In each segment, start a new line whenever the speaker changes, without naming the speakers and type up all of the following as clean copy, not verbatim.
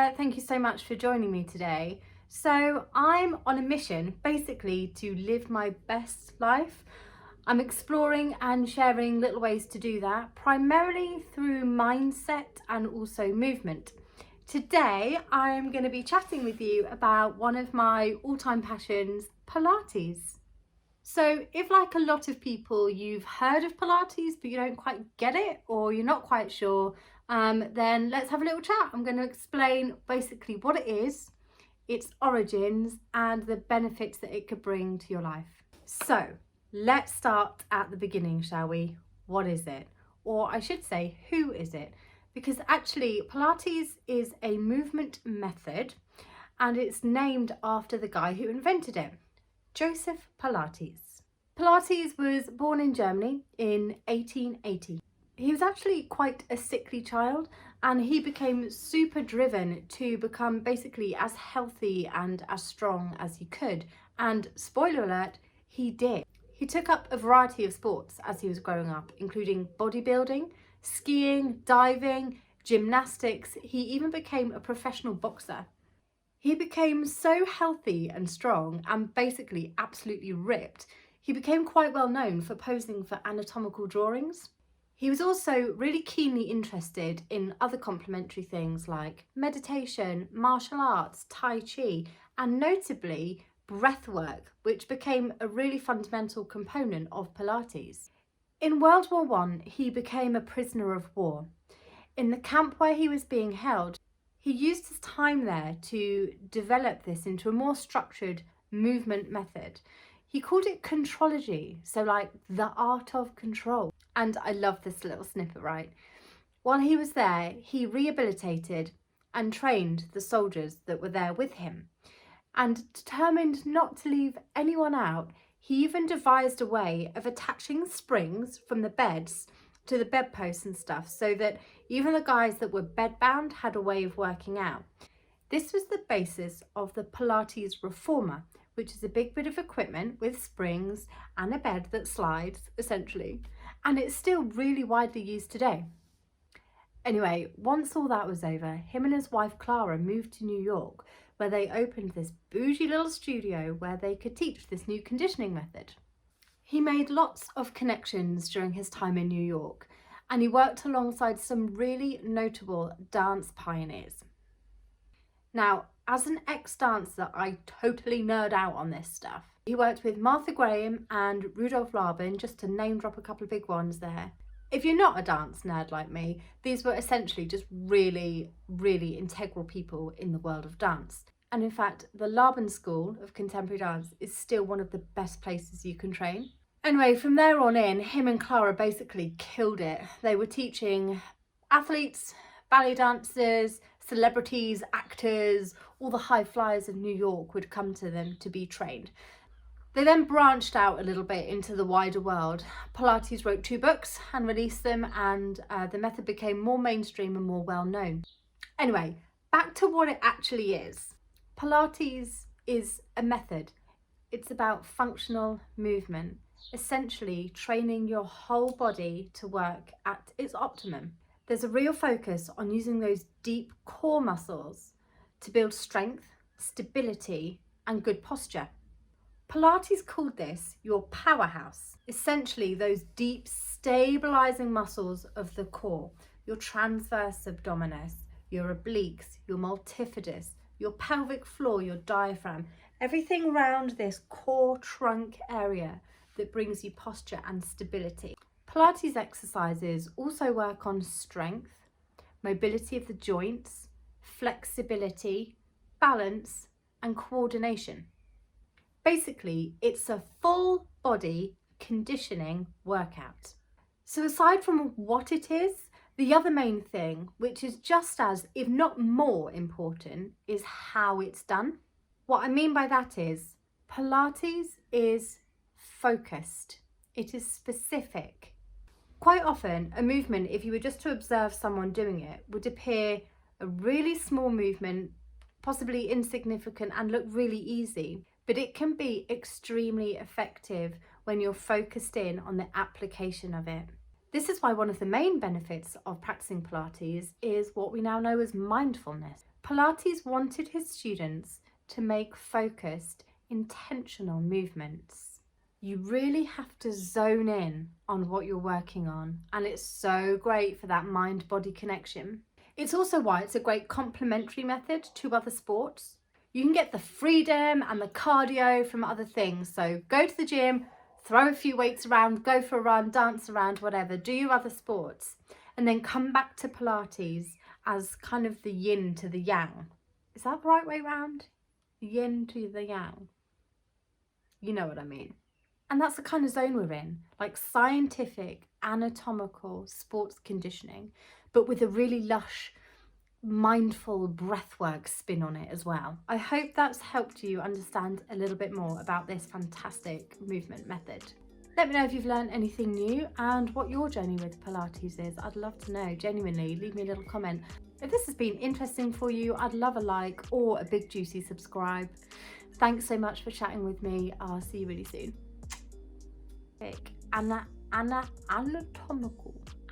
there, thank you so much for joining me today. So I'm on a mission basically to live my best life. I'm exploring and sharing little ways to do that, primarily through mindset and also movement. Today I'm going to be chatting with you about one of my all-time passions, Pilates. So if, like a lot of people, you've heard of Pilates but you don't quite get it or you're not quite sure, then let's have a little chat. I'm going to explain basically what it is, its origins and the benefits that it could bring to your life. So let's start at the beginning, shall we? What is it? Or I should say, who is it? Because actually Pilates is a movement method and it's named after the guy who invented it, Joseph Pilates. Pilates was born in Germany in 1880. He was actually quite a sickly child and he became super driven to become basically as healthy and as strong as he could. And spoiler alert, he did. He took up a variety of sports as he was growing up, including bodybuilding, skiing, diving, gymnastics. He even became a professional boxer. He became so healthy and strong and basically absolutely ripped, he became quite well known for posing for anatomical drawings. He was also really keenly interested in other complementary things like meditation, martial arts, Tai Chi, and notably breathwork, which became a really fundamental component of Pilates. In World War I, he became a prisoner of war. In the camp where he was being held, he used his time there to develop this into a more structured movement method. He called it contrology, so like the art of control. And I love this little snippet, right? While he was there, he rehabilitated and trained the soldiers that were there with him. And determined not to leave anyone out, he even devised a way of attaching springs from the beds to the bedposts and stuff, so that even the guys that were bedbound had a way of working out. This was the basis of the Pilates reformer, which is a big bit of equipment with springs and a bed that slides, essentially, and it's still really widely used today. Anyway, once all that was over, him and his wife Clara moved to New York, where they opened this bougie little studio where they could teach this new conditioning method. He made lots of connections during his time in New York, and he worked alongside some really notable dance pioneers. Now, as an ex-dancer, I totally nerd out on this stuff. He worked with Martha Graham and Rudolph Laban, just to name drop a couple of big ones there. If you're not a dance nerd like me, these were essentially just really, really integral people in the world of dance. And in fact, the Laban School of Contemporary Dance is still one of the best places you can train. Anyway, from there on in, him and Clara basically killed it. They were teaching athletes, ballet dancers, celebrities, actors, all the high flyers of New York would come to them to be trained. They then branched out a little bit into the wider world. Pilates wrote 2 books and released them, and the method became more mainstream and more well known. Anyway, back to what it actually is. Pilates is a method. It's about functional movement, essentially training your whole body to work at its optimum. There's a real focus on using those deep core muscles to build strength, stability, and good posture. Pilates called this your powerhouse, essentially those deep stabilizing muscles of the core, your transverse abdominis, your obliques, your multifidus, your pelvic floor, your diaphragm, everything around this core trunk area that brings you posture and stability. Pilates exercises also work on strength, mobility of the joints, flexibility, balance, and coordination. Basically, it's a full body conditioning workout. So aside from what it is, the other main thing, which is just as, if not more important, is how it's done. What I mean by that is, Pilates is focused. It is specific. Quite often, a movement, if you were just to observe someone doing it, would appear a really small movement, possibly insignificant, and look really easy. But it can be extremely effective when you're focused in on the application of it. This is why one of the main benefits of practicing Pilates is what we now know as mindfulness. Pilates wanted his students to make focused, intentional movements. You really have to zone in on what you're working on, and it's so great for that mind-body connection. It's also why it's a great complementary method to other sports. You can get the freedom and the cardio from other things. So go to the gym, throw a few weights around, go for a run, dance around, whatever, do your other sports, and then come back to Pilates as kind of the yin to the yang. Is that the right way round? The yin to the yang. You know what I mean. And that's the kind of zone we're in, like scientific, anatomical sports conditioning, but with a really lush, mindful breathwork spin on it as well. I hope that's helped you understand a little bit more about this fantastic movement method. Let me know if you've learned anything new and what your journey with Pilates is. I'd love to know, genuinely. Leave me a little comment. If this has been interesting for you, I'd love a like or a big juicy subscribe. Thanks so much for chatting with me. I'll see you really soon.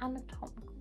Anatomical.